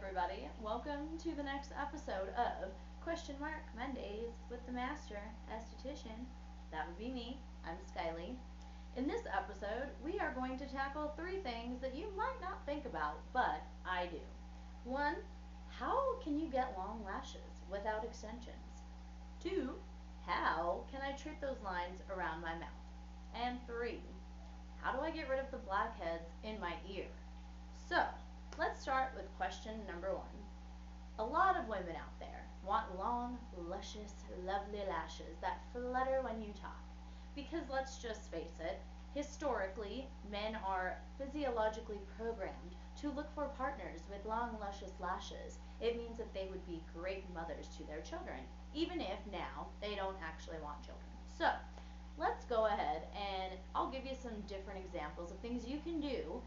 everybody. Welcome to the next episode of Mondays with the Master Esthetician. That would be me. I'm SkyLee. In this episode, we are going to tackle three things that you might not think about, but I do. One, how can you get long lashes without extensions? Two, how can I treat those lines around my mouth? And three, how do I get rid of the blackheads in my ear? So, let's start with question number one. A lot of women out there want long, luscious, lovely lashes that flutter when you talk. Because let's just face it, historically, men are physiologically programmed to look for partners with long, luscious lashes. It means that they would be great mothers to their children, even if now they don't actually want children. So, let's go ahead and I'll give you some different examples of things you can do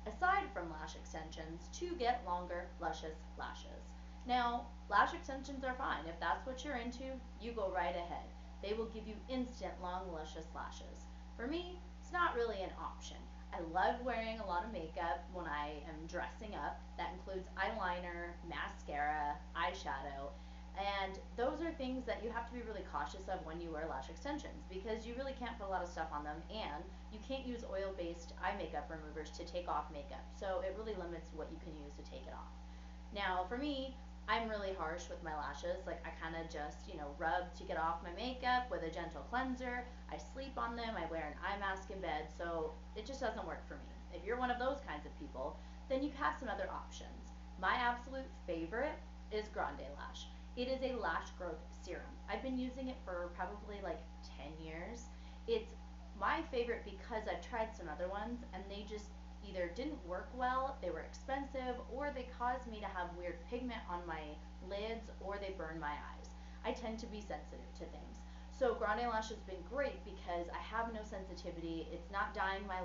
aside from lash extensions to get longer, luscious lashes. Now, lash extensions are fine. If that's what you're into, you go right ahead. They will give you instant long, luscious lashes. For me, it's not really an option. I love wearing a lot of makeup when I am dressing up. That includes eyeliner, mascara, eyeshadow, and those are things that you have to be really cautious of when you wear lash extensions because you really can't put a lot of stuff on them, and you can't use oil-based eye makeup removers to take off makeup. So it really limits what you can use to take it off. Now, for me, I'm really harsh with my lashes. Like, I kind of just, rub to get off my makeup with a gentle cleanser. I sleep on them. I wear an eye mask in bed. So it just doesn't work for me. If you're one of those kinds of people, then you have some other options. My absolute favorite is Grande Lash. It is a lash growth serum. I've been using it for probably like 10 years. It's my favorite because I've tried some other ones and they just either didn't work well, they were expensive, or they caused me to have weird pigment on my lids, or they burn my eyes. I tend to be sensitive to things. So Grande Lash has been great because I have no sensitivity. It's not dyeing my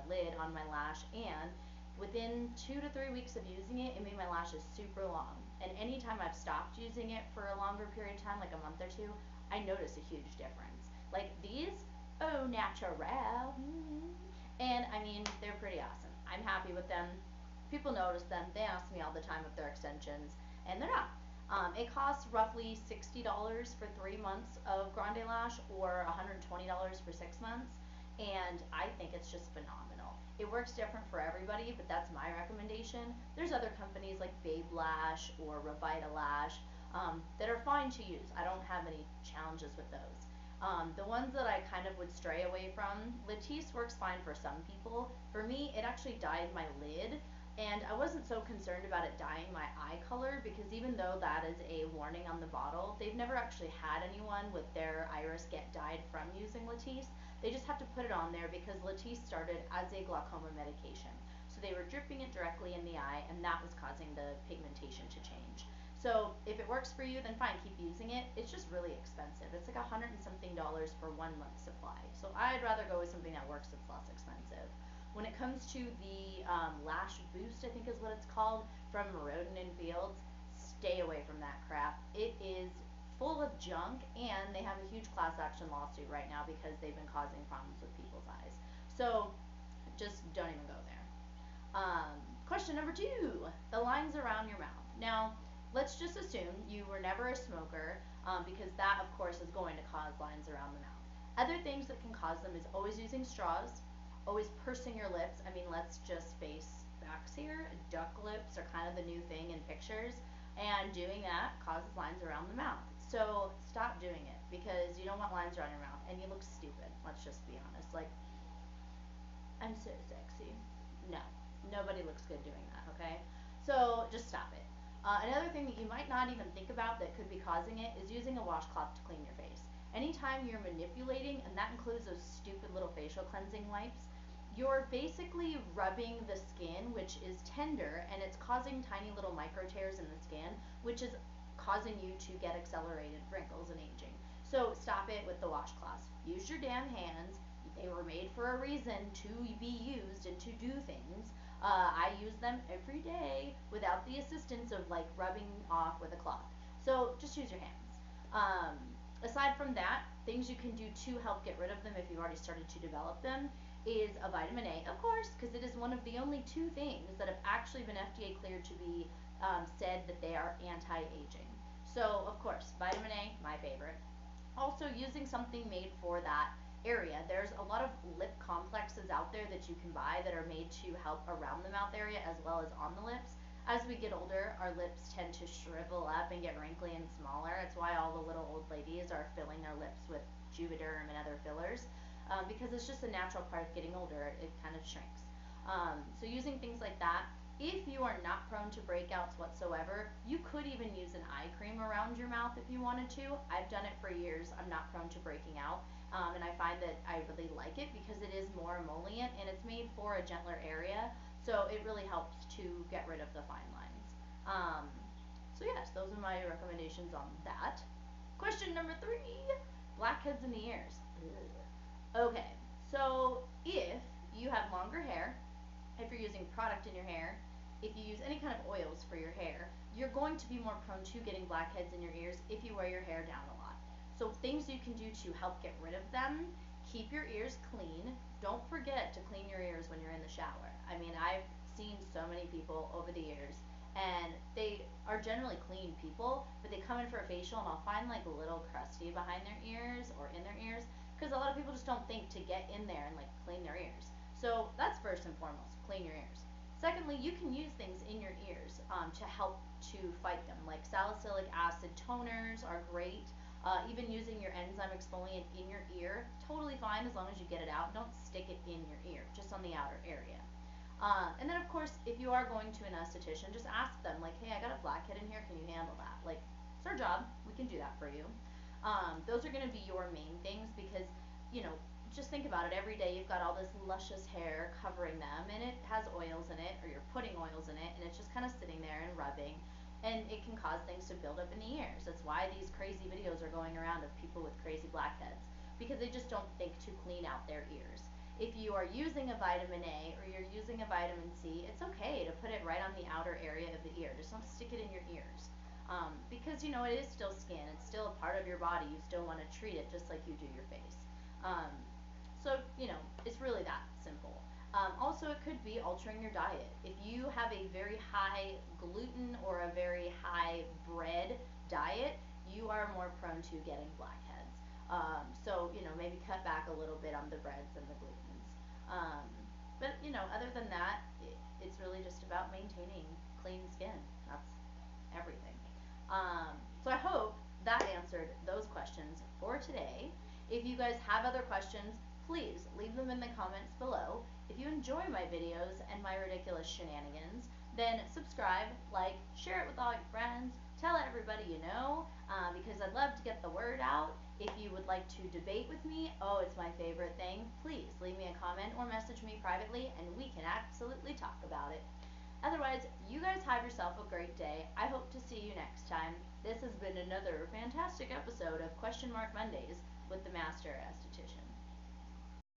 lid on my lash, and within 2 to 3 weeks of using it, it made my lashes super long. And anytime I've stopped using it for a longer period of time, like a month or two, I notice a huge difference. Like these, oh, natural. And I mean, they're pretty awesome. I'm happy with them. People notice them. They ask me all the time if they're extensions, and they're not. It costs roughly $60 for 3 months of Grande Lash or $120 for 6 months, and I think it's just phenomenal. It works different for everybody, but that's my recommendation. There's other companies like Babe Lash or Revita Lash that are fine to use. I don't have any challenges with those. The ones that I kind of would stray away from, Latisse works fine for some people. For me, it actually dyed my lid, and I wasn't so concerned about it dyeing my eye color because even though that is a warning on the bottle, they've never actually had anyone with their iris get dyed from using Latisse. They just have to put it on there because Latisse started as a glaucoma medication. So they were dripping it directly in the eye, and that was causing the pigmentation to change. So if it works for you, then fine, keep using it. It's just really expensive. It's like $100 and something for 1 month supply. So I'd rather go with something that works that's less expensive. When it comes to the Lash Boost, I think is what it's called, from Rodin and Fields, stay away from that crap. It is full of junk, and they have a huge class action lawsuit right now because they've been causing problems with people's eyes. So just don't even go there. Question number two, the lines around your mouth. Now, let's just assume you were never a smoker because that, of course, is going to cause lines around the mouth. Other things that can cause them is always using straws, always pursing your lips. I mean, let's just face facts here. Duck lips are kind of the new thing in pictures, and doing that causes lines around the mouth. So stop doing it because you don't want lines around your mouth, and you look stupid. Let's just be honest. Like, I'm so sexy. No, nobody looks good doing that, okay? So just stop it. Another thing that you might not even think about that could be causing it is using a washcloth to clean your face. Anytime you're manipulating, and that includes those stupid little facial cleansing wipes, you're basically rubbing the skin, which is tender, and it's causing tiny little micro tears in the skin, which is causing you to get accelerated wrinkles and aging. So stop it with the washcloths. Use your damn hands. They were made for a reason to be used and to do things. I use them every day without the assistance of like rubbing off with a cloth. So just use your hands. Aside from that, things you can do to help get rid of them if you've already started to develop them is a vitamin A, of course, because it is one of the only two things that have actually been FDA cleared to be said that they are anti-aging. So, of course, vitamin A, my favorite. Also, using something made for that area. There's a lot of lip complexes out there that you can buy that are made to help around the mouth area as well as on the lips. As we get older, our lips tend to shrivel up and get wrinkly and smaller. It's why all the little old ladies are filling their lips with Juvederm and other fillers, because it's just a natural part of getting older. It kind of shrinks. So using things like that. If you are not prone to breakouts whatsoever, you could even use an eye cream around your mouth if you wanted to. I've done it for years. I'm not prone to breaking out, and I find that I really like it because it is more emollient and it's made for a gentler area, so it really helps to get rid of the fine lines. So yes, those are my recommendations on that. Question number 3, blackheads in the ears. Ugh. Okay, so if you have longer hair, if you're using product in your hair, if you use any kind of oils for your hair, you're going to be more prone to getting blackheads in your ears if you wear your hair down a lot. So things you can do to help get rid of them: keep your ears clean. Don't forget to clean your ears when you're in the shower. I mean, I've seen so many people over the years, and they are generally clean people, but they come in for a facial and I'll find like a little crusty behind their ears or in their ears, because a lot of people just don't think to get in there and like clean their ears. So that's first and foremost, clean your ears. Secondly, you can use things in your ears to help to fight them, like salicylic acid toners are great. Even using your enzyme exfoliant in your ear, totally fine as long as you get it out. Don't stick it in your ear, just on the outer area. And then, of course, if you are going to an esthetician, just ask them, like, hey, I got a blackhead in here, can you handle that? Like, it's our job, we can do that for you. Those are going to be your main things because, you know, just think about it. Every day you've got all this luscious hair covering them, and it has oils in it, or you're putting oils in it, and it's just kind of sitting there and rubbing, and it can cause things to build up in the ears. That's why these crazy videos are going around of people with crazy blackheads, because they just don't think to clean out their ears. If you are using a vitamin A or you're using a vitamin C, it's okay to put it right on the outer area of the ear. Just don't stick it in your ears. Because, you know, it is still skin. It's still a part of your body. You still want to treat it just like you do your face. So, you know, it's really that simple. Also, it could be altering your diet. If you have a very high gluten or a very high bread diet, you are more prone to getting blackheads. So, you know, maybe cut back a little bit on the breads and the glutens. But, you know, other than that, it's really just about maintaining clean skin. That's everything. So I hope that answered those questions for today. If you guys have other questions, please leave them in the comments below. If you enjoy my videos and my ridiculous shenanigans, then subscribe, like, share it with all your friends, tell everybody you know, because I'd love to get the word out. If you would like to debate with me, oh, it's my favorite thing, please leave me a comment or message me privately and we can absolutely talk about it. Otherwise, you guys have yourself a great day. I hope to see you next time. This has been another fantastic episode of Question Mark Mondays with the Master Esthetician.